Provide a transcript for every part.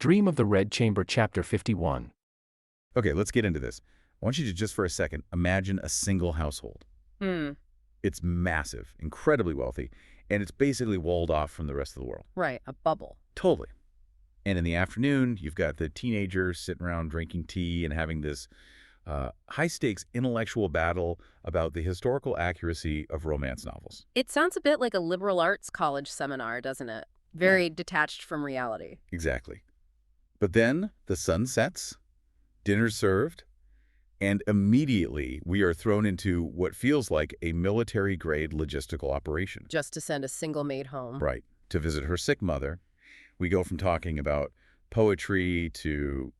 Dream of the Red Chamber, Chapter 51. Okay, let's get into this. I want you to just for a second imagine a single household. Hmm. It's massive, incredibly wealthy, and it's basically walled off from the rest of the world. Right, a bubble. Totally. And in the afternoon, you've got the teenagers sitting around drinking tea and having this high-stakes intellectual battle about the historical accuracy of romance novels. It sounds a bit like a liberal arts college seminar, doesn't it? Very detached from reality. Exactly. But then the sun sets, dinner's served, and immediately we are thrown into what feels like a military-grade logistical operation. Just to send a single maid home. Right. To visit her sick mother. We go from talking about poetry to,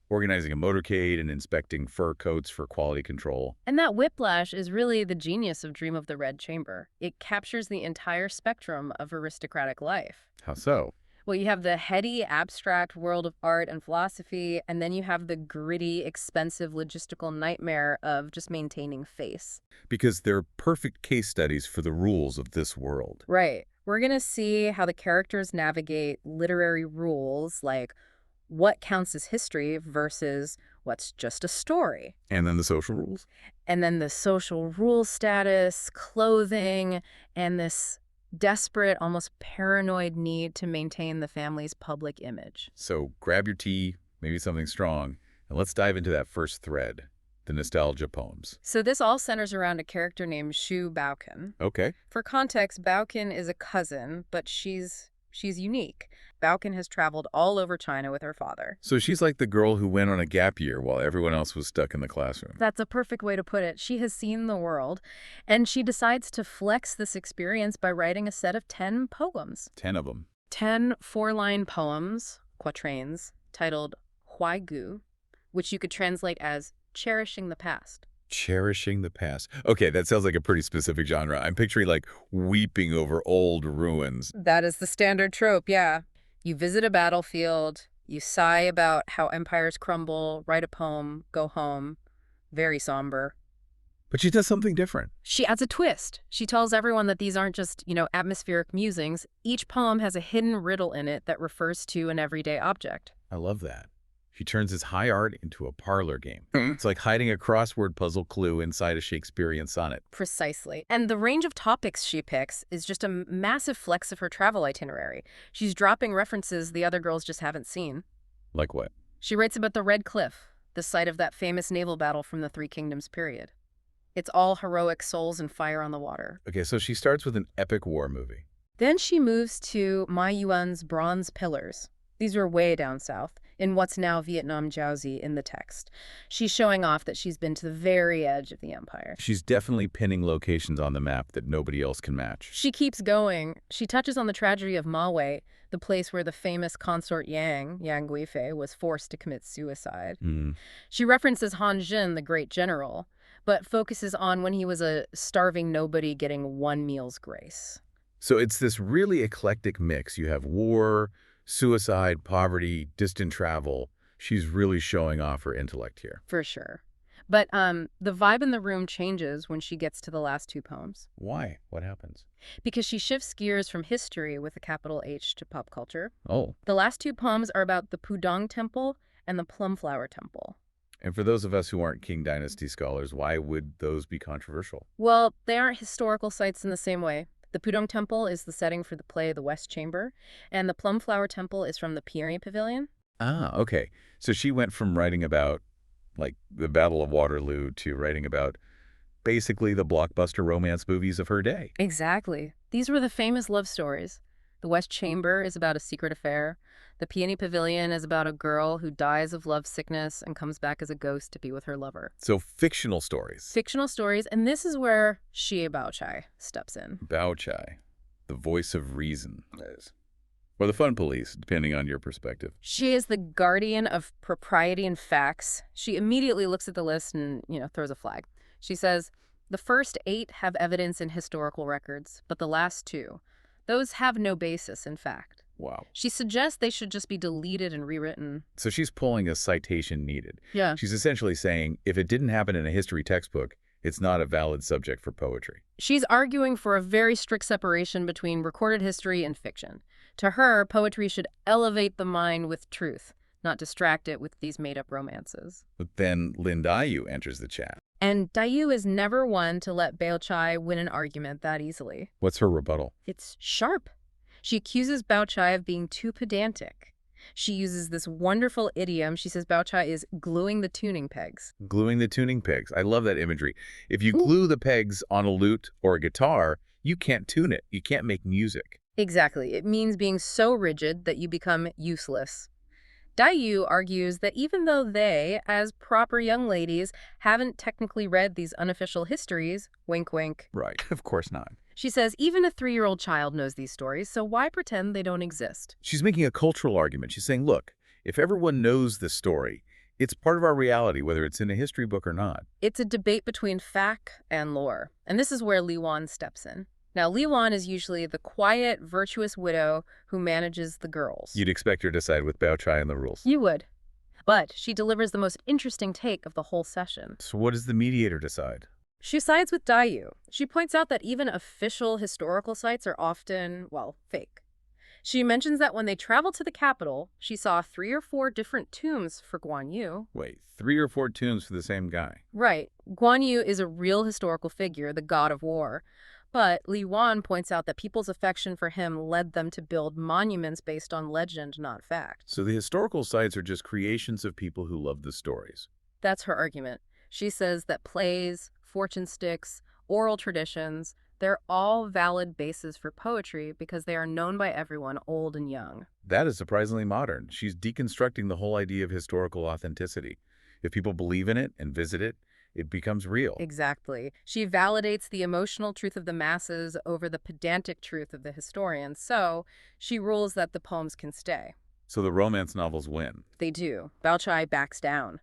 organizing a motorcade and inspecting fur coats for quality control. And that whiplash is really the genius of Dream of the Red Chamber. It captures the entire spectrum of aristocratic life. How so? Well, you have the heady, abstract world of art and philosophy, and then you have the gritty, expensive, logistical nightmare of just maintaining face. Because they're perfect case studies for the rules of this world. Right. We're going to see how the characters navigate literary rules like what counts as history versus what's just a story. And then the social rules? And then the social rule status, clothing, and this desperate, almost paranoid need to maintain the family's public image. So grab your tea, maybe something strong, and let's dive into that first thread, the nostalgia poems. So this all centers around a character named Shu Baoken. Okay. For context, Baoken is a cousin, but she's unique. Baoken has traveled all over China with her father. So she's like the girl who went on a gap year while everyone else was stuck in the classroom. That's a perfect way to put it. She has seen the world, and she decides to flex this experience by writing a set of 10 poems. 10 of them. 10 four-line poems, quatrains, titled Huaigu, which you could translate as cherishing the past. Cherishing the past. Okay, that sounds like a pretty specific genre. I'm picturing like weeping over old ruins. That is the standard trope, yeah. You visit a battlefield, you sigh about how empires crumble, write a poem, go home. Very somber. But she does something different. She adds a twist. She tells everyone that these aren't just, atmospheric musings. Each poem has a hidden riddle in it that refers to an everyday object. I love that. She turns his high art into a parlor game. It's like hiding a crossword puzzle clue inside a Shakespearean sonnet. Precisely. And the range of topics she picks is just a massive flex of her travel itinerary. She's dropping references the other girls just haven't seen. Like what? She writes about the Red Cliff, the site of that famous naval battle from the Three Kingdoms period. It's all heroic souls and fire on the water. Okay, so she starts with an epic war movie. Then she moves to Mai Yuan's Bronze Pillars. These are way down south, in what's now Vietnam Jiaozi in the text. She's showing off that she's been to the very edge of the empire. She's definitely pinning locations on the map that nobody else can match. She keeps going. She touches on the tragedy of Ma Wei, the place where the famous consort Yang Guifei, was forced to commit suicide. She references Han Jin, the great general, but focuses on when he was a starving nobody getting one meal's grace. So it's this really eclectic mix. You have war, suicide, poverty, distant travel. She's really showing off her intellect here. For sure. But the vibe in the room changes when she gets to the last two poems. Why? What happens? Because she shifts gears from history with a capital H to pop culture. Oh. The last two poems are about the Pudong Temple and the Plumflower Temple. And for those of us who aren't Qing Dynasty scholars, why would those be controversial? Well, they aren't historical sites in the same way. The Pudong Temple is the setting for the play The West Chamber, and the Plumflower Temple is from the Peony Pavilion. Ah, okay. So she went from writing about, like, the Battle of Waterloo to writing about basically the blockbuster romance movies of her day. Exactly. These were the famous love stories. The West Chamber is about a secret affair. The Peony Pavilion is about a girl who dies of love sickness and comes back as a ghost to be with her lover. So fictional stories. Fictional stories, and this is where Xie Baochai steps in. Baochai, the voice of reason. Or the fun police, depending on your perspective. She is the guardian of propriety and facts. She immediately looks at the list and, throws a flag. She says, the first 8 have evidence in historical records, but the last 2, those have no basis in fact. Wow. She suggests they should just be deleted and rewritten. So she's pulling a citation needed. Yeah. She's essentially saying, if it didn't happen in a history textbook, It's not a valid subject for poetry. She's arguing for a very strict separation between recorded history and fiction. To her, poetry should elevate the mind with truth, not distract it with these made-up romances. But then Lin Dayu enters the chat. And Dayu is never one to let Bao Chai win an argument that easily. What's her rebuttal? It's sharp. She accuses Bao Chai of being too pedantic. She uses this wonderful idiom. She says Bao Chai is gluing the tuning pegs. Gluing the tuning pegs. I love that imagery. If you glue the pegs on a lute or a guitar, you can't tune it. You can't make music. Exactly. It means being so rigid that you become useless. Dayu argues that even though they, as proper young ladies, haven't technically read these unofficial histories, wink wink. Right, of course not. She says even a 3-year-old child knows these stories, so why pretend they don't exist? She's making a cultural argument. She's saying, look, if everyone knows this story, it's part of our reality, whether it's in a history book or not. It's a debate between fact and lore, and this is where Li Wan steps in. Now, Li Wan is usually the quiet, virtuous widow who manages the girls. You'd expect her to side with Bao Chai and the rules. You would. But she delivers the most interesting take of the whole session. So what does the mediator decide? She sides with Dayu. She points out that even official historical sites are often, well, fake. She mentions that when they traveled to the capital, she saw 3 or 4 different tombs for Guan Yu. Wait, 3 or 4 tombs for the same guy? Right. Guan Yu is a real historical figure, the god of war. But Li Wan points out that people's affection for him led them to build monuments based on legend, not fact. So the historical sites are just creations of people who love the stories. That's her argument. She says that plays, fortune sticks, oral traditions, they're all valid bases for poetry because they are known by everyone, old and young. That is surprisingly modern. She's deconstructing the whole idea of historical authenticity. If people believe in it and visit it, it becomes real. Exactly. She validates the emotional truth of the masses over the pedantic truth of the historian, so she rules that the poems can stay. So the romance novels win. They do. Bao Chai backs down.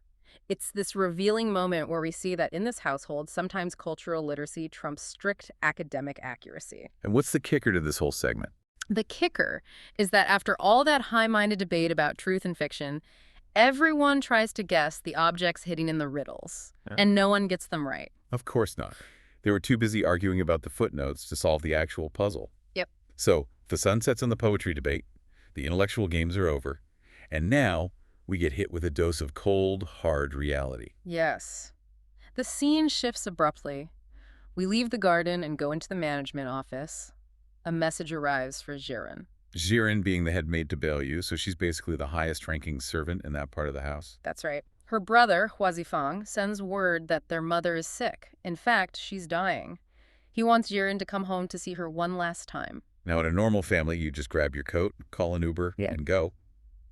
It's this revealing moment where we see that in this household, sometimes cultural literacy trumps strict academic accuracy. And what's the kicker to this whole segment? The kicker is that after all that high-minded debate about truth and fiction, everyone tries to guess the objects hidden in the riddles, and no one gets them right. Of course not. They were too busy arguing about the footnotes to solve the actual puzzle. Yep. So the sun sets on the poetry debate, the intellectual games are over, and now we get hit with a dose of cold, hard reality. Yes. The scene shifts abruptly. We leave the garden and go into the management office. A message arrives for Jiren. Jiren being the head maid to Baiyu, so she's basically the highest-ranking servant in that part of the house. That's right. Her brother, Hua Zifang, sends word that their mother is sick. In fact, she's dying. He wants Jiren to come home to see her one last time. Now, in a normal family, you just grab your coat, call an Uber, and go.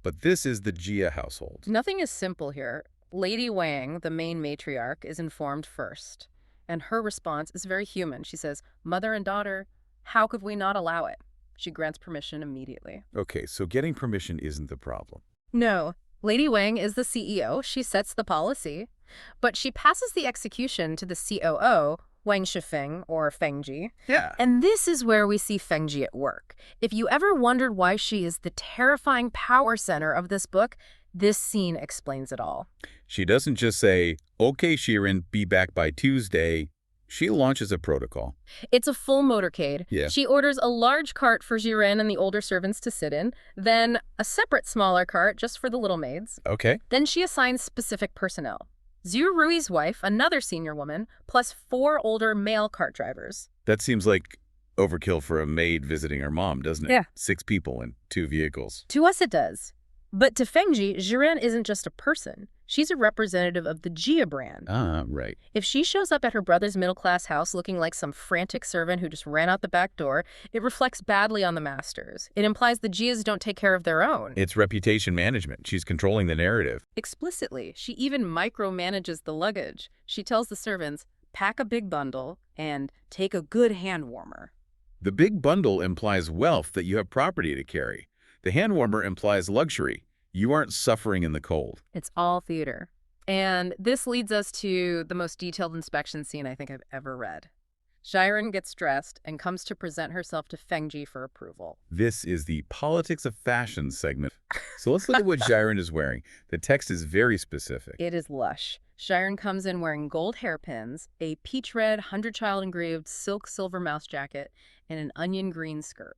But this is the Jia household. Nothing is simple here. Lady Wang, the main matriarch, is informed first. And her response is very human. She says, "Mother and daughter, how could we not allow it?" She grants permission immediately. Okay, so getting permission isn't the problem. No. Lady Wang is the CEO. She sets the policy. But she passes the execution to the COO, Wang Shifeng, or Fengji. Yeah. And this is where we see Fengji at work. If you ever wondered why she is the terrifying power center of this book, this scene explains it all. She doesn't just say, "Okay, Shirin, be back by Tuesday." She launches a protocol. It's a full motorcade. Yeah. She orders a large cart for Jiren and the older servants to sit in, then a separate smaller cart just for the little maids. Okay. Then she assigns specific personnel. Zhu Rui's wife, another senior woman, plus 4 older male cart drivers. That seems like overkill for a maid visiting her mom, doesn't it? Yeah. 6 people in 2 vehicles. To us it does. But to Fengji, Jiren isn't just a person. She's a representative of the Jia brand. Ah, right. If she shows up at her brother's middle-class house looking like some frantic servant who just ran out the back door, it reflects badly on the masters. It implies the Jias don't take care of their own. It's reputation management. She's controlling the narrative. Explicitly, she even micromanages the luggage. She tells the servants, pack a big bundle and take a good hand warmer. The big bundle implies wealth that you have property to carry. The hand warmer implies luxury. You aren't suffering in the cold. It's all theater. And this leads us to the most detailed inspection scene I think I've ever read. Xiren gets dressed and comes to present herself to Fengji for approval. This is the politics of fashion segment. So let's look at what Xiren is wearing. The text is very specific. It is lush. Xiren comes in wearing gold hairpins, a peach red 100-child engraved silk silver mouse jacket, and an onion green skirt.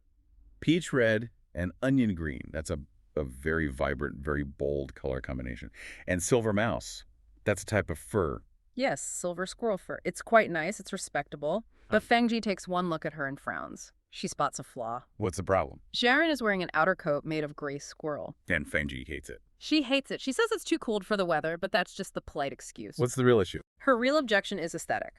Peach red and onion green. That's a very vibrant, very bold color combination. And silver mouse. That's a type of fur. Yes, silver squirrel fur. It's quite nice. It's respectable. But Fengji takes one look at her and frowns. She spots a flaw. What's the problem? Xiren is wearing an outer coat made of gray squirrel. And Fengji hates it. She hates it. She says it's too cold for the weather, but that's just the polite excuse. What's the real issue? Her real objection is aesthetic.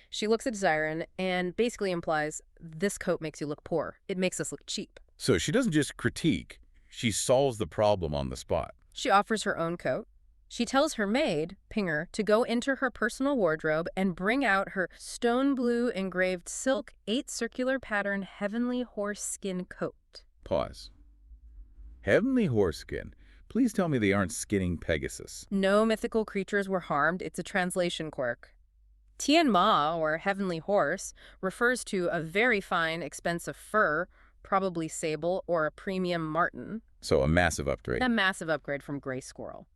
She looks at Xiren and basically implies, this coat makes you look poor. It makes us look cheap. So she doesn't just critique. She solves the problem on the spot. She offers her own coat. She tells her maid, Pinger, to go into her personal wardrobe and bring out her stone blue engraved silk 8 circular pattern heavenly horse skin coat. Pause. Heavenly horse skin. Please tell me they aren't skinning Pegasus. No mythical creatures were harmed. It's a translation quirk. Tian Ma, or heavenly horse, refers to a very fine, expensive fur, probably sable or a premium marten. So a massive upgrade. A massive upgrade from gray squirrel.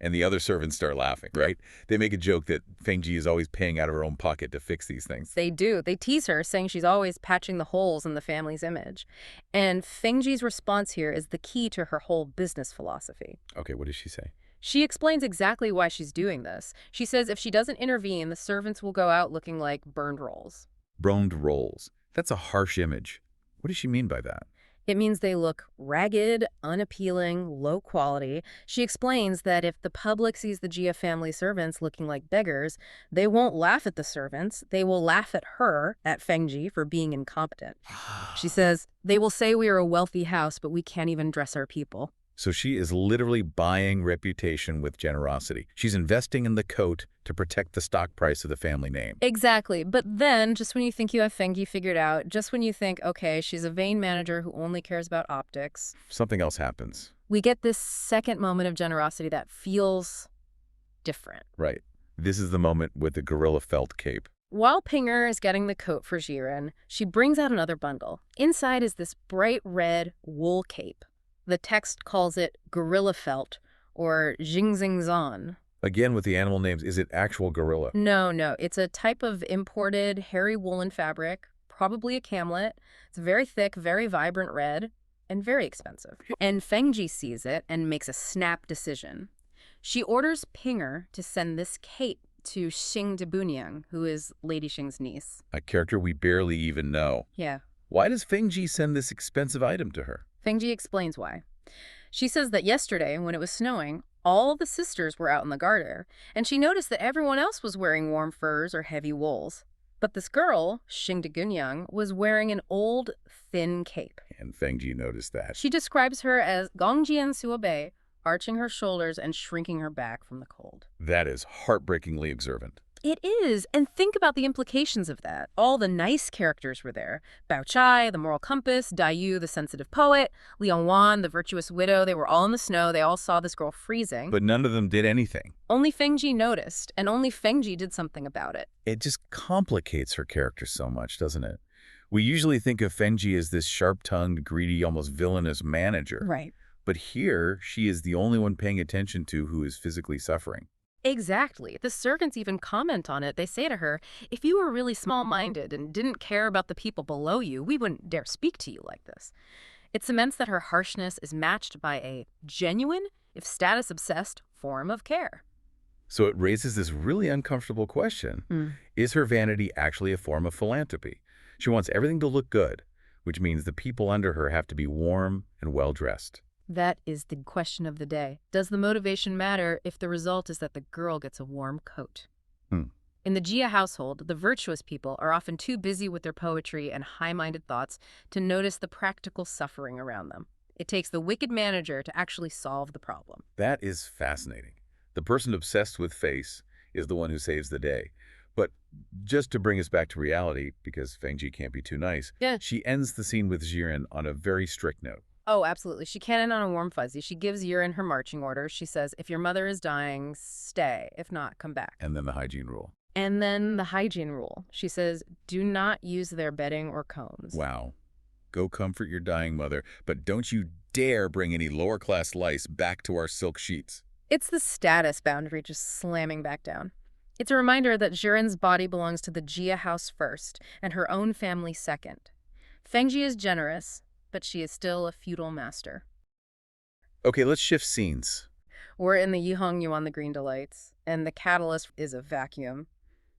And the other servants start laughing, right? They make a joke that Fengji is always paying out of her own pocket to fix these things. They do. They tease her, saying she's always patching the holes in the family's image. And Fengji's response here is the key to her whole business philosophy. Okay, what does she say? She explains exactly why she's doing this. She says if she doesn't intervene, the servants will go out looking like burned rolls. Burned rolls. That's a harsh image. What does she mean by that? It means they look ragged, unappealing, low quality. She explains that if the public sees the Jia family servants looking like beggars, they won't laugh at the servants. They will laugh at her, at Fengji, for being incompetent. She says, they will say we are a wealthy house, but we can't even dress our people. So she is literally buying reputation with generosity. She's investing in the coat to protect the stock price of the family name. Exactly. But then, just when you think you have Fengji figured out, just when you think, okay, she's a vain manager who only cares about optics, Something else happens. we get this second moment of generosity that feels different. Right. This is the moment with the gorilla felt cape. While Pinger is getting the coat for Xiren, she brings out another bundle. Inside is this bright red wool cape. The text calls it gorilla felt, or Jingxingzan. Again, with the animal names, is it actual gorilla? No. It's a type of imported hairy woolen fabric, probably a camlet. It's very thick, very vibrant red, and very expensive. And Fengji sees it and makes a snap decision. She orders Pinger to send this cape to Xing de Bunyang, who is Lady Xing's niece. A character we barely even know. Yeah. Why does Fengji send this expensive item to her? Fengji explains why. She says that yesterday, when it was snowing, all the sisters were out in the garden, and she noticed that everyone else was wearing warm furs or heavy wools. But this girl, Xing de Gunyang, was wearing an old, thin cape. And Fengji noticed that. She describes her as Gongjian Suobei, arching her shoulders and shrinking her back from the cold. That is heartbreakingly observant. It is, and think about the implications of that. All the nice characters were there. Bao Chai, the moral compass, Dai Yu, the sensitive poet, Liang Wan, the virtuous widow. They were all in the snow. They all saw this girl freezing. But none of them did anything. Only Fengji noticed, and only Fengji did something about it. It just complicates her character so much, doesn't it? We usually think of Fengji as this sharp-tongued, greedy, almost villainous manager. Right. But here, she is the only one paying attention to who is physically suffering. Exactly. The servants even comment on it. They say to her, if you were really small-minded and didn't care about the people below you, we wouldn't dare speak to you like this. It cements that her harshness is matched by a genuine, if status-obsessed, form of care. So it raises this really uncomfortable question. Is her vanity actually a form of philanthropy? She wants everything to look good, which means the people under her have to be warm and well-dressed. That is the question of the day. Does the motivation matter if the result is that the girl gets a warm coat? In the Jia household, the virtuous people are often too busy with their poetry and high-minded thoughts to notice the practical suffering around them. It takes the wicked manager to actually solve the problem. That is fascinating. The person obsessed with face is the one who saves the day. But just to bring us back to reality, because Fengji can't be too nice, she ends the scene with Xiren on a very strict note. Oh, absolutely. She can't end on a warm fuzzy. She gives Xiren her marching orders. She says, if your mother is dying, stay. If not, come back. And then the hygiene rule. And then the hygiene rule. She says, do not use their bedding or combs. Wow. Go comfort your dying mother, but don't you dare bring any lower-class lice back to our silk sheets. It's the status boundary just slamming back down. It's a reminder that Jiren's body belongs to the Jia house first, and her own family second. Fengji is generous, but she is still a feudal master. Okay, let's shift scenes. We're in the Yihong Yuan the Green Delights, and the catalyst is a vacuum.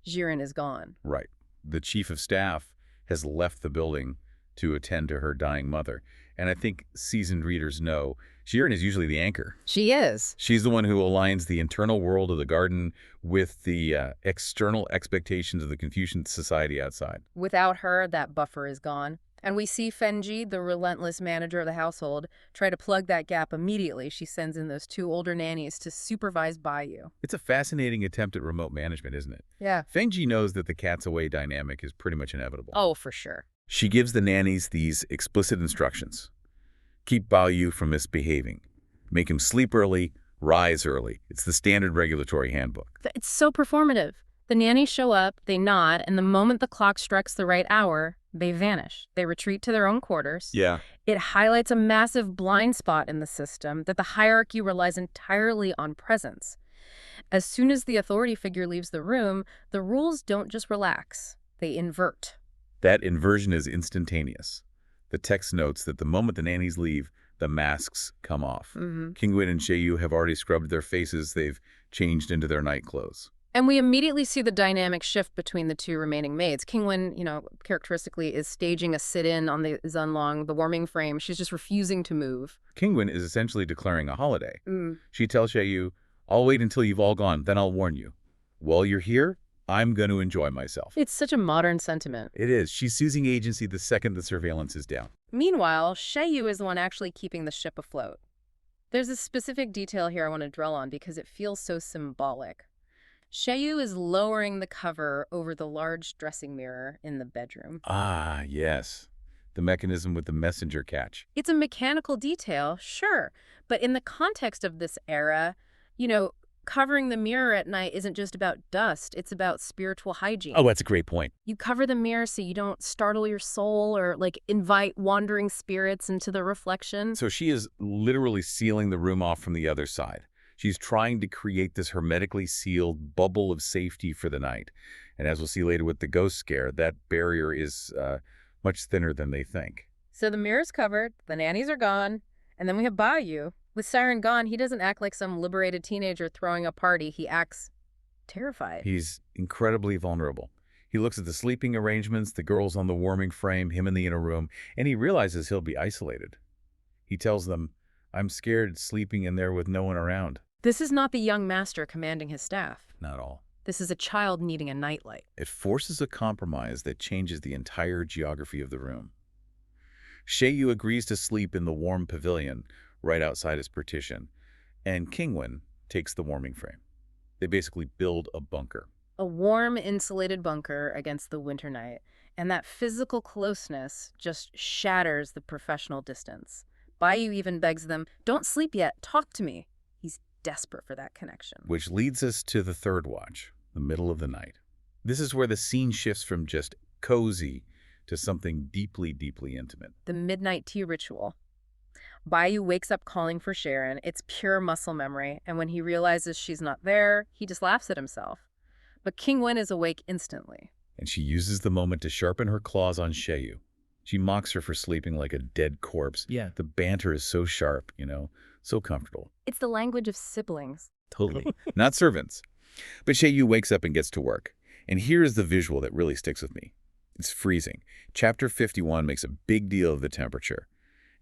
Jiren is gone. Right. The chief of staff has left the building to attend to her dying mother. And I think seasoned readers know Jiren is usually the anchor. She is. She's the one who aligns the internal world of the garden with the external expectations of the Confucian society outside. Without her, that buffer is gone. And we see Fengji, the relentless manager of the household, try to plug that gap immediately. She sends in those 2 older nannies to supervise Baiyu. It's a fascinating attempt at remote management, isn't it? Yeah. Fengji knows that the cat's away dynamic is pretty much inevitable. Oh, for sure. She gives the nannies these explicit instructions. Keep Baiyu from misbehaving. Make him sleep early, rise early. It's the standard regulatory handbook. It's so performative. The nannies show up, they nod, and the moment the clock strikes the right hour, they vanish. They retreat to their own quarters. Yeah. It highlights a massive blind spot in the system that the hierarchy relies entirely on presence. As soon as the authority figure leaves the room, the rules don't just relax, they invert. That inversion is instantaneous. The text notes that the moment the nannies leave, the masks come off. Qingwen and Yu have already scrubbed their faces. They've changed into their night clothes. And we immediately see the dynamic shift between the 2 remaining maids. Qingwen, characteristically is staging a sit-in on the Zunlong, the warming frame. She's just refusing to move. Qingwen is essentially declaring a holiday. She tells Yu, I'll wait until you've all gone, then I'll warn you. While you're here, I'm going to enjoy myself. It's such a modern sentiment. It is. She's seizing agency the second the surveillance is down. Meanwhile, Yu is the one actually keeping the ship afloat. There's a specific detail here I want to dwell on because it feels so symbolic. Yu is lowering the cover over the large dressing mirror in the bedroom. Ah, yes. The mechanism with the messenger catch. It's a mechanical detail, sure. But in the context of this era, covering the mirror at night isn't just about dust. It's about spiritual hygiene. Oh, that's a great point. You cover the mirror so you don't startle your soul or, invite wandering spirits into the reflection. So she is literally sealing the room off from the other side. She's trying to create this hermetically sealed bubble of safety for the night. And as we'll see later with the ghost scare, that barrier is much thinner than they think. So the mirror's covered, the nannies are gone, and then we have Baiyu. With Siren gone, he doesn't act like some liberated teenager throwing a party. He acts terrified. He's incredibly vulnerable. He looks at the sleeping arrangements, the girls on the warming frame, him in the inner room, and he realizes he'll be isolated. He tells them, I'm scared sleeping in there with no one around. This is not the young master commanding his staff. Not all. This is a child needing a nightlight. It forces a compromise that changes the entire geography of the room. Yu agrees to sleep in the warm pavilion right outside his partition, and Qingwen takes the warming frame. They basically build a bunker. A warm, insulated bunker against the winter night, and that physical closeness just shatters the professional distance. Baiyu even begs them, don't sleep yet, talk to me. He's desperate for that connection. Which leads us to the third watch, the middle of the night. This is where the scene shifts from just cozy to something deeply, deeply intimate. The midnight tea ritual. Baiyu wakes up calling for Sharon. It's pure muscle memory, and when he realizes she's not there, he just laughs at himself. But Qingwen is awake instantly. And she uses the moment to sharpen her claws on Yu. She mocks her for sleeping like a dead corpse. Yeah. The banter is so sharp, so comfortable. It's the language of siblings. Totally. Not servants. But Yu wakes up and gets to work. And here's the visual that really sticks with me. It's freezing. Chapter 51 makes a big deal of the temperature.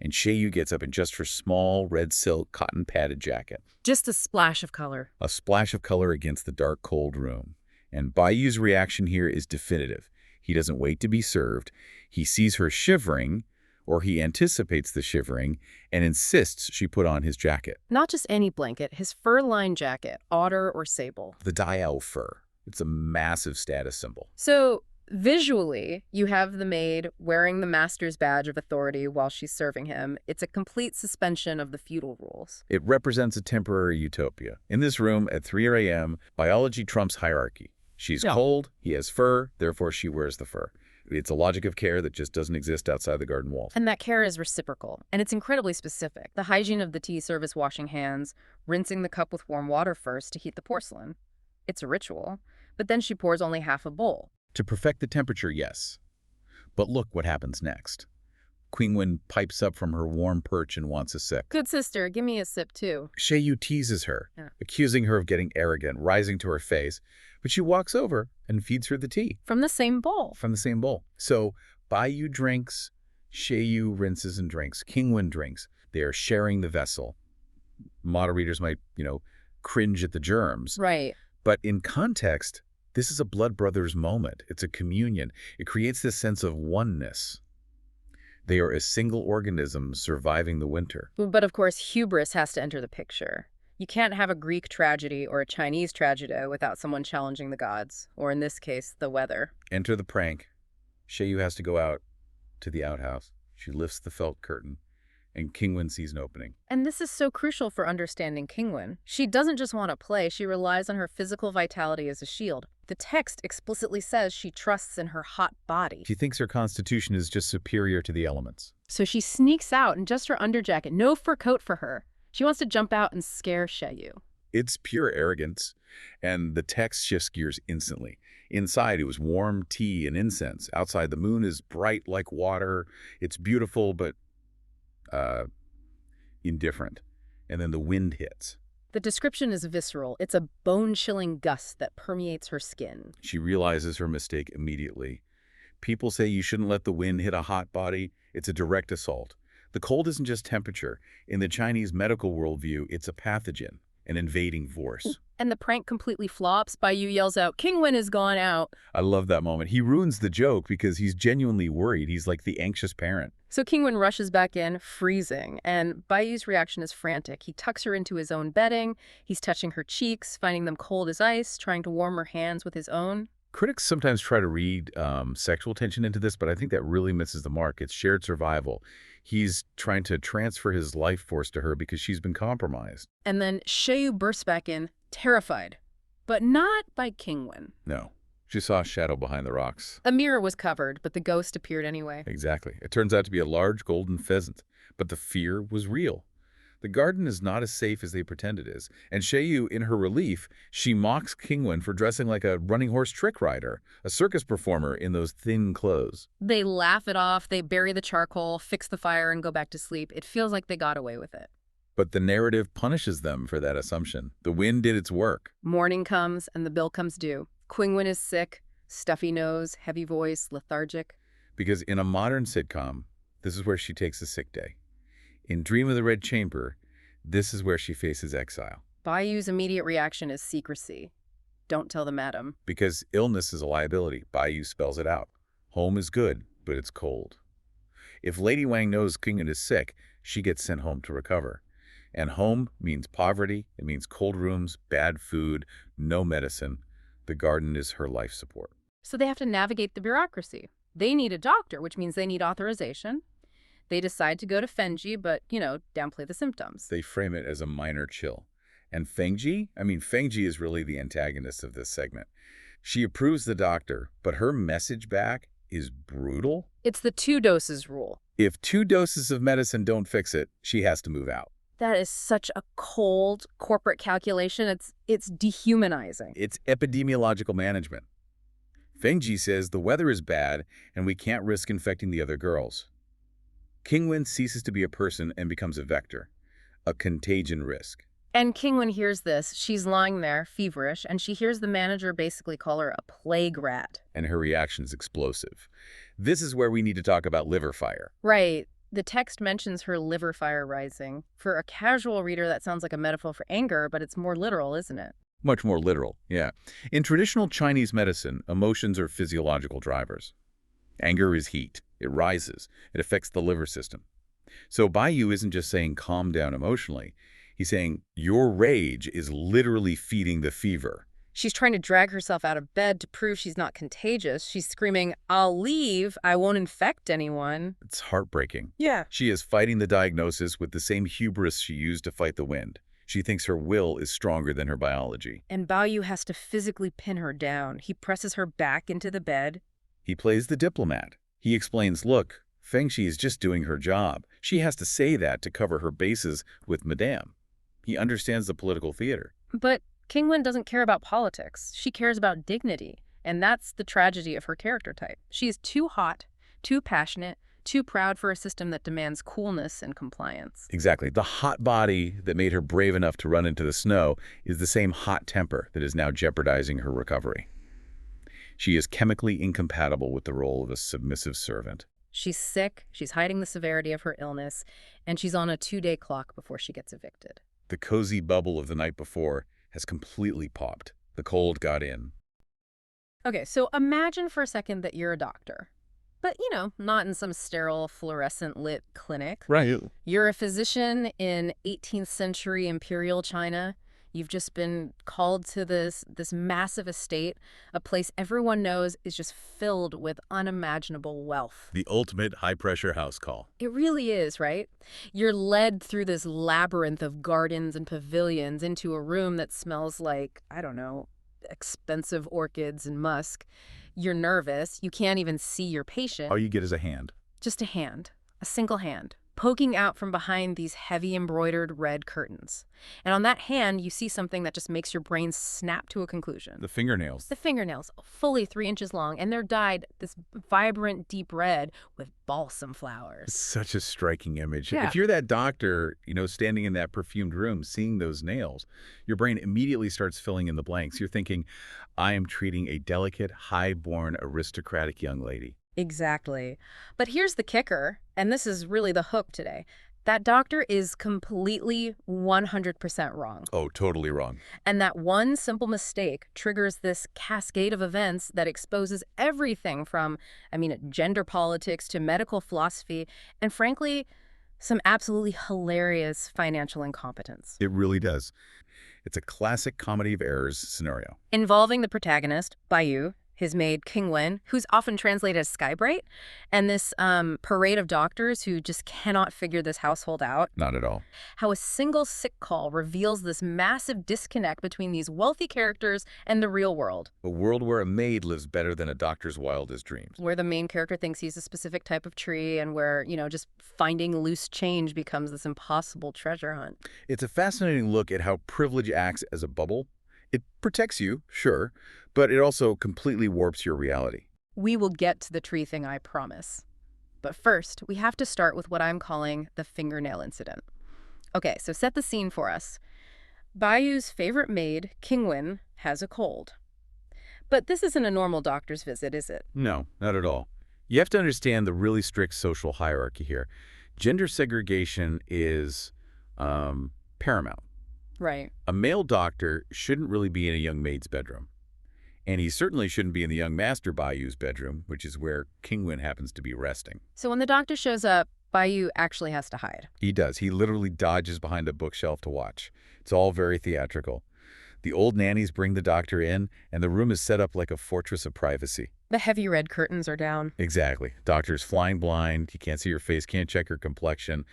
And Yu gets up in just her small red silk cotton padded jacket. Just a splash of color. A splash of color against the dark, cold room. And Baiyu's reaction here is definitive. He doesn't wait to be served. He sees her shivering, or he anticipates the shivering, and insists she put on his jacket. Not just any blanket, his fur-lined jacket, otter or sable. The Diao fur. It's a massive status symbol. So, visually, you have the maid wearing the master's badge of authority while she's serving him. It's a complete suspension of the feudal rules. It represents a temporary utopia. In this room, at 3 a.m., biology trumps hierarchy. She's Yeah. cold, he has fur, therefore she wears the fur. It's a logic of care that just doesn't exist outside the garden walls. And that care is reciprocal, and it's incredibly specific. The hygiene of the tea service, washing hands, rinsing the cup with warm water first to heat the porcelain. It's a ritual, but then she pours only half a bowl. To perfect the temperature, yes. But look what happens next. Qingwen pipes up from her warm perch and wants a sip. Good sister, give me a sip too. Yu teases her, Yeah. accusing her of getting arrogant, rising to her face, but she walks over and feeds her the tea From the same bowl. from the same bowl. So Yu drinks, Yu rinses and drinks, Qingwen drinks. They are sharing the vessel. Model readers might, cringe at the germs. Right. But in context, this is a blood brothers moment. It's a communion. It creates this sense of oneness. They are a single organism surviving the winter. But of course, hubris has to enter the picture. You can't have a Greek tragedy or a Chinese tragedy without someone challenging the gods, or in this case, the weather. Enter the prank. Yu has to go out to the outhouse. She lifts the felt curtain, and Qingwen sees an opening. And this is so crucial for understanding Qingwen. She doesn't just want to play, she relies on her physical vitality as a shield. The text explicitly says she trusts in her hot body. She thinks her constitution is just superior to the elements. So she sneaks out in just her underjacket, no fur coat for her. She wants to jump out and scare Yu. It's pure arrogance, and the text shifts gears instantly. Inside, it was warm tea and incense. Outside, the moon is bright like water. It's beautiful, but indifferent. And then the wind hits. The description is visceral. It's a bone-chilling gust that permeates her skin. She realizes her mistake immediately. People say you shouldn't let the wind hit a hot body. It's a direct assault. The cold isn't just temperature. In the Chinese medical worldview, it's a pathogen, an invading force. And the prank completely flops. Yu yells out, "Qingwen is gone out." I love that moment. He ruins the joke because he's genuinely worried. He's like the anxious parent. So Qingwen rushes back in, freezing, and Yu's reaction is frantic. He tucks her into his own bedding. He's touching her cheeks, finding them cold as ice, trying to warm her hands with his own. Critics sometimes try to read sexual tension into this, but I think that really misses the mark. It's shared survival. He's trying to transfer his life force to her because she's been compromised. And then Yu bursts back in, terrified, but not by Qingwen. No. She saw a shadow behind the rocks. A mirror was covered, but the ghost appeared anyway. Exactly. It turns out to be a large golden pheasant, but the fear was real. The garden is not as safe as they pretend it is. And Yu, in her relief, she mocks Qingwen for dressing like a running horse trick rider, a circus performer in those thin clothes. They laugh it off, they bury the charcoal, fix the fire, and go back to sleep. It feels like they got away with it. But the narrative punishes them for that assumption. The wind did its work. Morning comes, and the bill comes due. Qingwen is sick, stuffy nose, heavy voice, lethargic. Because in a modern sitcom, this is where she takes a sick day. In Dream of the Red Chamber, this is where she faces exile. Yu's immediate reaction is secrecy. Don't tell the madam. Because illness is a liability. Yu spells it out. Home is good, but it's cold. If Lady Wang knows Qingwen is sick, she gets sent home to recover. And home means poverty. It means cold rooms, bad food, no medicine. The garden is her life support. So they have to navigate the bureaucracy. They need a doctor, which means they need authorization. They decide to go to Fengji, but, downplay the symptoms. They frame it as a minor chill. And Fengji is really the antagonist of this segment. She approves the doctor, but her message back is brutal. It's the 2 doses rule. If 2 doses of medicine don't fix it, she has to move out. That is such a cold corporate calculation. It's dehumanizing. It's epidemiological management. Fengji says the weather is bad and we can't risk infecting the other girls. Qingwen ceases to be a person and becomes a vector, a contagion risk. And Qingwen hears this. She's lying there, feverish, and she hears the manager basically call her a plague rat. And her reaction is explosive. This is where we need to talk about liver fire. Right. The text mentions her liver fire rising. For a casual reader, that sounds like a metaphor for anger, but it's more literal, isn't it? Much more literal, yeah. In traditional Chinese medicine, emotions are physiological drivers. Anger is heat. It rises. It affects the liver system. So Yu isn't just saying calm down emotionally. He's saying your rage is literally feeding the fever. She's trying to drag herself out of bed to prove she's not contagious. She's screaming, "I'll leave. I won't infect anyone." It's heartbreaking. Yeah. She is fighting the diagnosis with the same hubris she used to fight the wind. She thinks her will is stronger than her biology. And Bao has to physically pin her down. He presses her back into the bed. He plays the diplomat. He explains, look, Fengxi is just doing her job. She has to say that to cover her bases with Madame. He understands the political theater. But Qingwen doesn't care about politics. She cares about dignity. And that's the tragedy of her character type. She is too hot, too passionate, too proud for a system that demands coolness and compliance. Exactly. The hot body that made her brave enough to run into the snow is the same hot temper that is now jeopardizing her recovery. She is chemically incompatible with the role of a submissive servant. She's sick, she's hiding the severity of her illness, and she's on a 2-day clock before she gets evicted. The cozy bubble of the night before has completely popped. The cold got in. Okay, so imagine for a second that you're a doctor. But, not in some sterile, fluorescent-lit clinic. Right. You're a physician in 18th century imperial China. You've just been called to this massive estate, a place everyone knows is just filled with unimaginable wealth. The ultimate high-pressure house call. It really is, right? You're led through this labyrinth of gardens and pavilions into a room that smells like, I don't know, expensive orchids and musk. You're nervous. You can't even see your patient. All you get is a hand. Just a hand, a single hand, poking out from behind these heavy embroidered red curtains. And on that hand, you see something that just makes your brain snap to a conclusion. The fingernails. The fingernails, fully 3 inches long, and they're dyed this vibrant, deep red with balsam flowers. It's such a striking image. Yeah. If you're that doctor, standing in that perfumed room, seeing those nails, your brain immediately starts filling in the blanks. You're thinking, I am treating a delicate, high-born, aristocratic young lady. Exactly. But here's the kicker, and this is really the hook today. That doctor is completely 100% wrong. Oh, totally wrong. And that one simple mistake triggers this cascade of events that exposes everything from, gender politics to medical philosophy, and frankly, some absolutely hilarious financial incompetence. It really does. It's a classic comedy of errors scenario. Involving the protagonist, Bayu, his maid Qingwen, who's often translated as Skybright, and this parade of doctors who just cannot figure this household out. Not at all. How a single sick call reveals this massive disconnect between these wealthy characters and the real world. A world where a maid lives better than a doctor's wildest dreams. Where the main character thinks he's a specific type of tree and where, just finding loose change becomes this impossible treasure hunt. It's a fascinating look at how privilege acts as a bubble. It protects you, sure, but it also completely warps your reality. We will get to the tree thing, I promise. But first, we have to start with what I'm calling the fingernail incident. Okay, so set the scene for us. Bayu's favorite maid, Qingwen, has a cold. But this isn't a normal doctor's visit, is it? No, not at all. You have to understand the really strict social hierarchy here. Gender segregation is paramount. Right. A male doctor shouldn't really be in a young maid's bedroom. And he certainly shouldn't be in the young master Bayu's bedroom, which is where Qingwen happens to be resting. So when the doctor shows up, Bayu actually has to hide. He does. He literally dodges behind a bookshelf to watch. It's all very theatrical. The old nannies bring the doctor in, and the room is set up like a fortress of privacy. The heavy red curtains are down. Exactly. Doctor's flying blind. He can't see her face, can't check her complexion.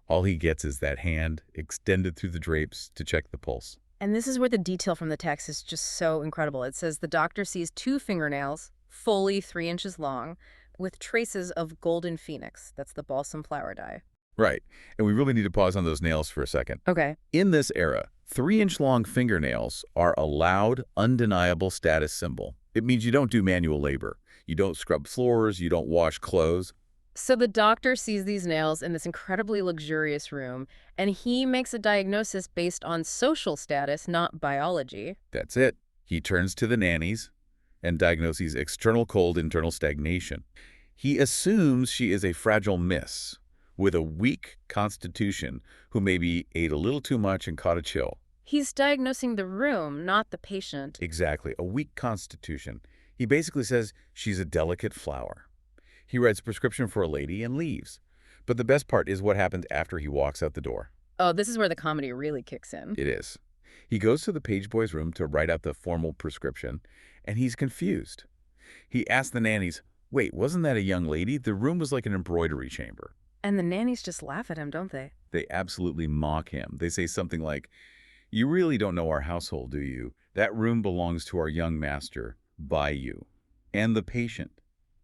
All he gets is that hand extended through the drapes to check the pulse. And this is where the detail from the text is just so incredible. It says the doctor sees 2 fingernails, fully 3 inches long, with traces of golden phoenix. That's the balsam flower dye. Right. And we really need to pause on those nails for a second. Okay. In this era, 3-inch-long fingernails are a loud, undeniable status symbol. It means you don't do manual labor. You don't scrub floors. You don't wash clothes. So the doctor sees these nails in this incredibly luxurious room, and he makes a diagnosis based on social status, not biology. That's it. He turns to the nannies and diagnoses external cold, internal stagnation. He assumes she is a fragile miss with a weak constitution who maybe ate a little too much and caught a chill. He's diagnosing the room, not the patient. Exactly. A weak constitution. He basically says she's a delicate flower. He writes a prescription for a lady and leaves. But the best part is what happens after he walks out the door. Oh, this is where the comedy really kicks in. It is. He goes to the page boy's room to write out the formal prescription, and he's confused. He asks the nannies, wait, wasn't that a young lady? The room was like an embroidery chamber. And the nannies just laugh at him, don't they? They absolutely mock him. They say something like, You really don't know our household, do you? That room belongs to our young master, Bayu. And the patient.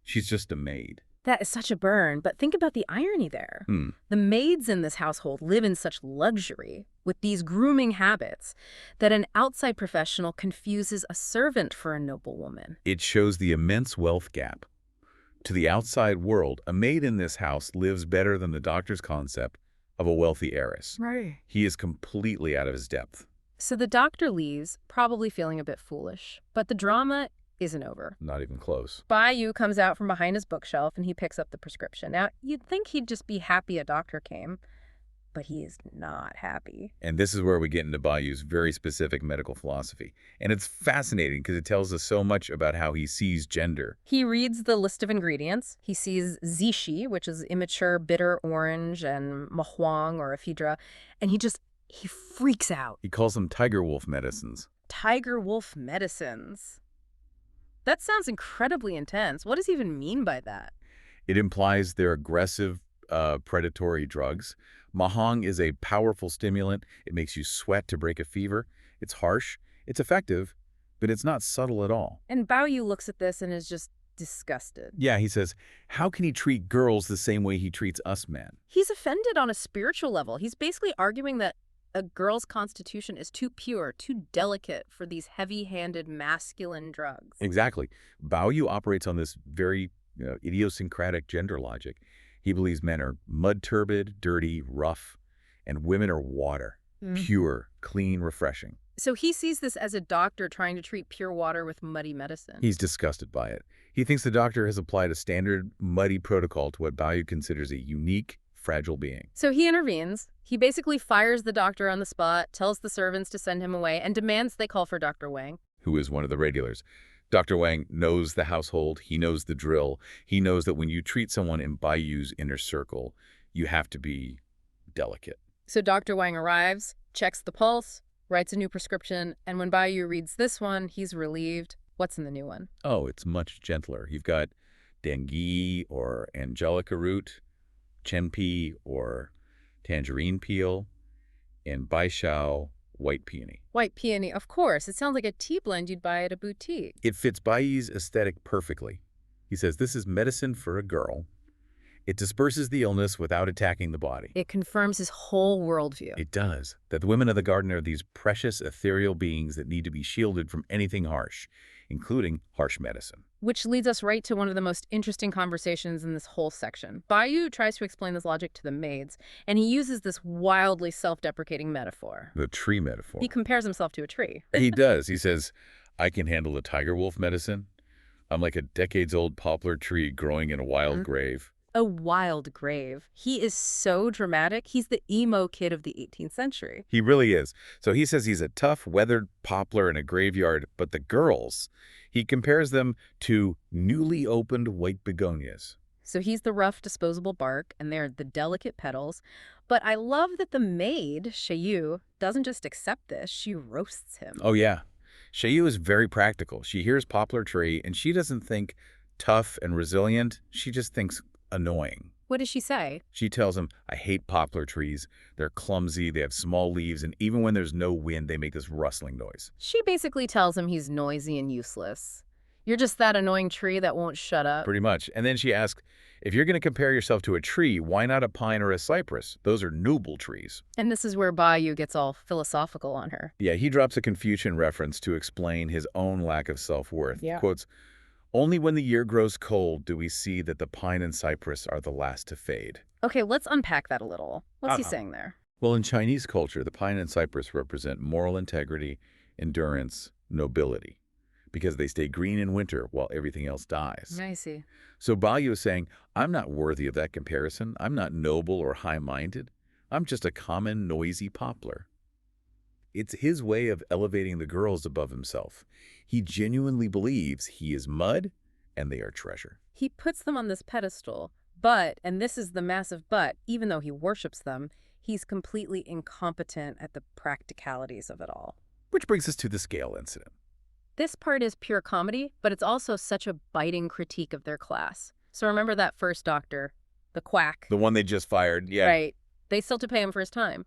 She's just a maid. That is such a burn, but think about the irony there. The maids in this household live in such luxury, with these grooming habits, that an outside professional confuses a servant for a noble woman. It shows the immense wealth gap. To the outside world, a maid in this house lives better than the doctor's concept of a wealthy heiress. Right. He is completely out of his depth. So the doctor leaves, probably feeling a bit foolish. But the drama isn't over. Not even close. Bayu comes out from behind his bookshelf and he picks up the prescription. Now, you'd think he'd just be happy a doctor came, but he is not happy. And this is where we get into Bayu's very specific medical philosophy. And it's fascinating because it tells us so much about how he sees gender. He reads the list of ingredients. He sees zishi, which is immature bitter orange, and mahuang or ephedra, and he freaks out. He calls them tiger wolf medicines. Tiger wolf medicines. That sounds incredibly intense. What does he even mean by that? It implies they're aggressive, predatory drugs. Mahang is a powerful stimulant. It makes you sweat to break a fever. It's harsh. It's effective, but it's not subtle at all. And Baoyu looks at this and is just disgusted. Yeah, he says, how can he treat girls the same way he treats us men? He's offended on a spiritual level. He's basically arguing that a girl's constitution is too pure, too delicate for these heavy-handed masculine drugs. Exactly. Baoyu operates on this very idiosyncratic gender logic. He believes men are mud-turbid, dirty, rough, and women are water, pure, clean, refreshing. So he sees this as a doctor trying to treat pure water with muddy medicine. He's disgusted by it. He thinks the doctor has applied a standard, muddy protocol to what Baoyu considers a unique, fragile being. So he intervenes. He basically fires the doctor on the spot, tells the servants to send him away, and demands they call for Dr. Wang. Who is one of the regulars. Dr. Wang knows the household. He knows the drill. He knows that when you treat someone in Baiyu's inner circle, you have to be delicate. So Dr. Wang arrives, checks the pulse, writes a new prescription, and when Baiyu reads this one, he's relieved. What's in the new one? Oh, it's much gentler. You've got dengue or angelica root, chenpi or tangerine peel, and baishao, white peony. White peony, of course. It sounds like a tea blend you'd buy at a boutique. It fits Baiyi's aesthetic perfectly. He says this is medicine for a girl. It disperses the illness without attacking the body. It confirms his whole worldview. It does. That the women of the garden are these precious, ethereal beings that need to be shielded from anything harsh, including harsh medicine. Which leads us right to one of the most interesting conversations in this whole section. Baiyu tries to explain this logic to the maids, and he uses this wildly self-deprecating metaphor. The tree metaphor. He compares himself to a tree. He does. He says, I can handle the tiger wolf medicine. I'm like a decades-old poplar tree growing in a wild grave. A wild grave. He is so dramatic. He's the emo kid of the 18th century. He really is. So he says he's a tough, weathered poplar in a graveyard, but the girls, he compares them to newly opened white begonias. So he's the rough, disposable bark, and they're the delicate petals. But I love that the maid, Shayu, doesn't just accept this, she roasts him. Oh, yeah. Shayu is very practical. She hears poplar tree, and she doesn't think tough and resilient. She just thinks annoying. What does she say? She tells him, I hate poplar trees. They're clumsy, they have small leaves, and even when there's no wind, they make this rustling noise. She basically tells him he's noisy and useless. You're just that annoying tree that won't shut up. Pretty much. And then she asks, if you're going to compare yourself to a tree, why not a pine or a cypress? Those are noble trees. And this is where Baiyu gets all philosophical on her. Yeah, he drops a Confucian reference to explain his own lack of self-worth. Yeah. Quotes, only when the year grows cold do we see that the pine and cypress are the last to fade. Okay, let's unpack that a little. What's he saying there? Well, in Chinese culture, the pine and cypress represent moral integrity, endurance, nobility, because they stay green in winter while everything else dies. I see. So Baiyu is saying, I'm not worthy of that comparison. I'm not noble or high-minded. I'm just a common, noisy poplar. It's his way of elevating the girls above himself. He genuinely believes he is mud and they are treasure. He puts them on this pedestal, but, and this is the massive but, even though he worships them, he's completely incompetent at the practicalities of it all. Which brings us to the scale incident. This part is pure comedy, but it's also such a biting critique of their class. So remember that first doctor, the quack? The one they just fired, yeah. Right. They still have to pay him for his time.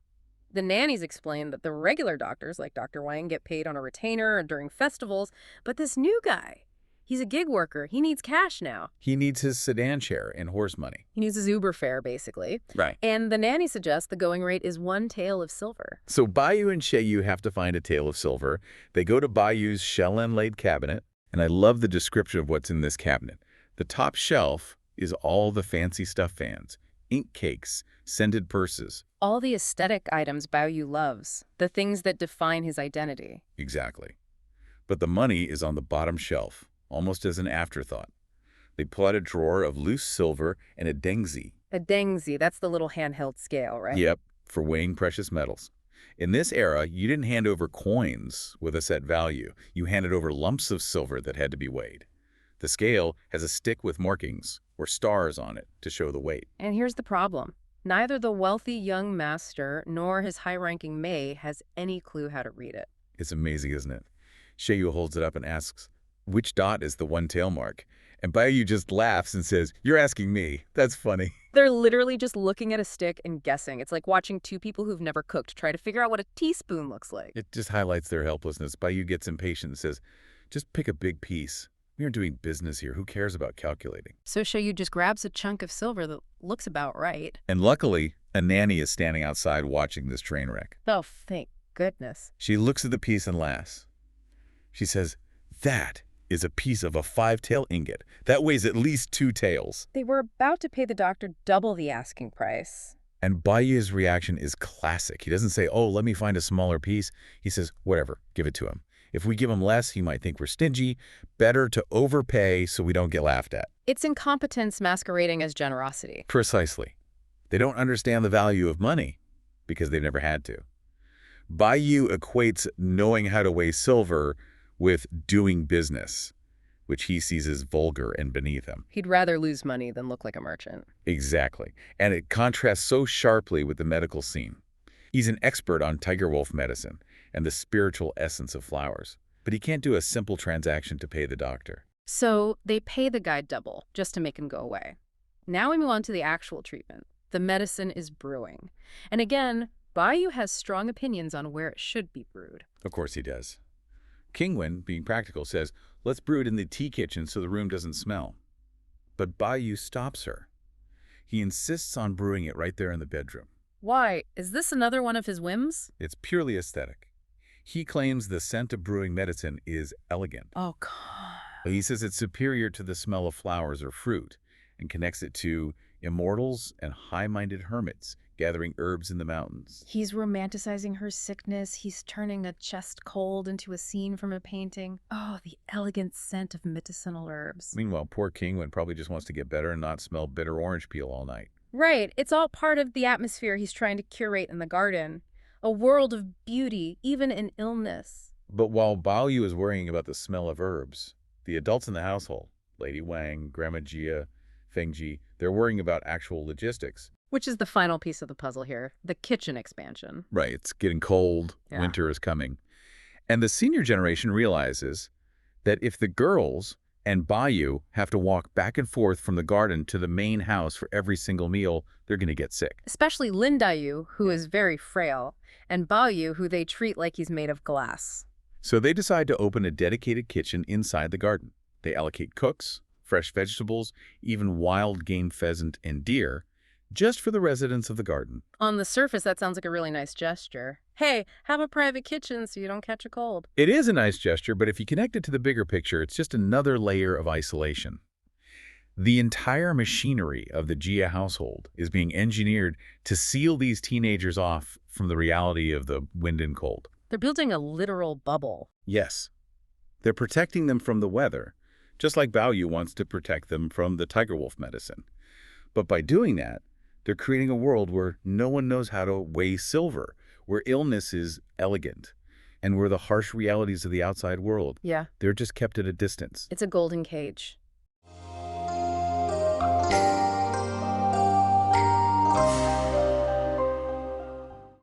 The nannies explain that the regular doctors, like Dr. Wang, get paid on a retainer or during festivals, but this new guy, he's a gig worker. He needs cash now. He needs his sedan chair and horse money. He needs his Uber fare, basically. Right. And the nanny suggests the going rate is 1 tael of silver. So Bayou and Yu have to find a tael of silver. They go to Bayou's shell-inlaid cabinet, and I love the description of what's in this cabinet. The top shelf is all the fancy stuff fans, ink cakes, scented purses. All the aesthetic items Bayou loves, the things that define his identity. Exactly. But the money is on the bottom shelf, almost as an afterthought. They pull out a drawer of loose silver and a dengzi. A dengzi, that's the little handheld scale, right? Yep, for weighing precious metals. In this era, you didn't hand over coins with a set value. You handed over lumps of silver that had to be weighed. The scale has a stick with markings, or stars on it, to show the weight. And here's the problem. Neither the wealthy young master nor his high-ranking Mei has any clue how to read it. It's amazing, isn't it? Yu holds it up and asks, which dot is the 1 tael mark? And Bayou just laughs and says, you're asking me. That's funny. They're literally just looking at a stick and guessing. It's like watching two people who've never cooked try to figure out what a teaspoon looks like. It just highlights their helplessness. Bayou gets impatient and says, just pick a big piece. We aren't doing business here. Who cares about calculating? So Yu just grabs a chunk of silver that looks about right. And luckily, a nanny is standing outside watching this train wreck. Oh, thank goodness. She looks at the piece and laughs. She says, that is a piece of a 5 tael ingot. That weighs at least 2 taels. They were about to pay the doctor double the asking price. And Bayou's reaction is classic. He doesn't say, oh, let me find a smaller piece. He says, whatever, give it to him. If we give him less, he might think we're stingy. Better to overpay so we don't get laughed at. It's incompetence masquerading as generosity. Precisely. They don't understand the value of money because they've never had to. Bayou equates knowing how to weigh silver with doing business, which he sees as vulgar and beneath him. He'd rather lose money than look like a merchant. Exactly. And it contrasts so sharply with the medical scene. He's an expert on tiger wolf medicine and the spiritual essence of flowers, but he can't do a simple transaction to pay the doctor. So they pay the guy double just to make him go away. Now we move on to the actual treatment. The medicine is brewing. And again, Bayou has strong opinions on where it should be brewed. Of course he does. Qingwen, being practical, says, let's brew it in the tea kitchen so the room doesn't smell. But Bayou stops her. He insists on brewing it right there in the bedroom. Why? Is this another one of his whims? It's purely aesthetic. He claims the scent of brewing medicine is elegant. Oh, God. He says it's superior to the smell of flowers or fruit and connects it to immortals and high-minded hermits gathering herbs in the mountains. He's romanticizing her sickness. He's turning a chest cold into a scene from a painting. Oh, the elegant scent of medicinal herbs. Meanwhile, poor Qingwen probably just wants to get better and not smell bitter orange peel all night. Right. It's all part of the atmosphere he's trying to curate in the garden. A world of beauty, even in illness. But while Baoyu is worrying about the smell of herbs, the adults in the household, Lady Wang, Grandma Jia, Fengji, they're worrying about actual logistics. Which is the final piece of the puzzle here, the kitchen expansion. Right, it's getting cold, winter is coming. And the senior generation realizes that if the girls and Bayou have to walk back and forth from the garden to the main house for every single meal, they're going to get sick. Especially Lin Dayu, who is very frail, and Baoyu, who they treat like he's made of glass. So they decide to open a dedicated kitchen inside the garden. They allocate cooks, fresh vegetables, even wild game pheasant and deer, just for the residents of the garden. On the surface, that sounds like a really nice gesture. Hey, have a private kitchen so you don't catch a cold. It is a nice gesture, but if you connect it to the bigger picture, it's just another layer of isolation. The entire machinery of the Jia household is being engineered to seal these teenagers off from the reality of the wind and cold. They're building a literal bubble. Yes. They're protecting them from the weather, just like Baoyu wants to protect them from the tiger wolf medicine. But by doing that, they're creating a world where no one knows how to weigh silver, where illness is elegant, and where the harsh realities of the outside world, they're just kept at a distance. It's a golden cage.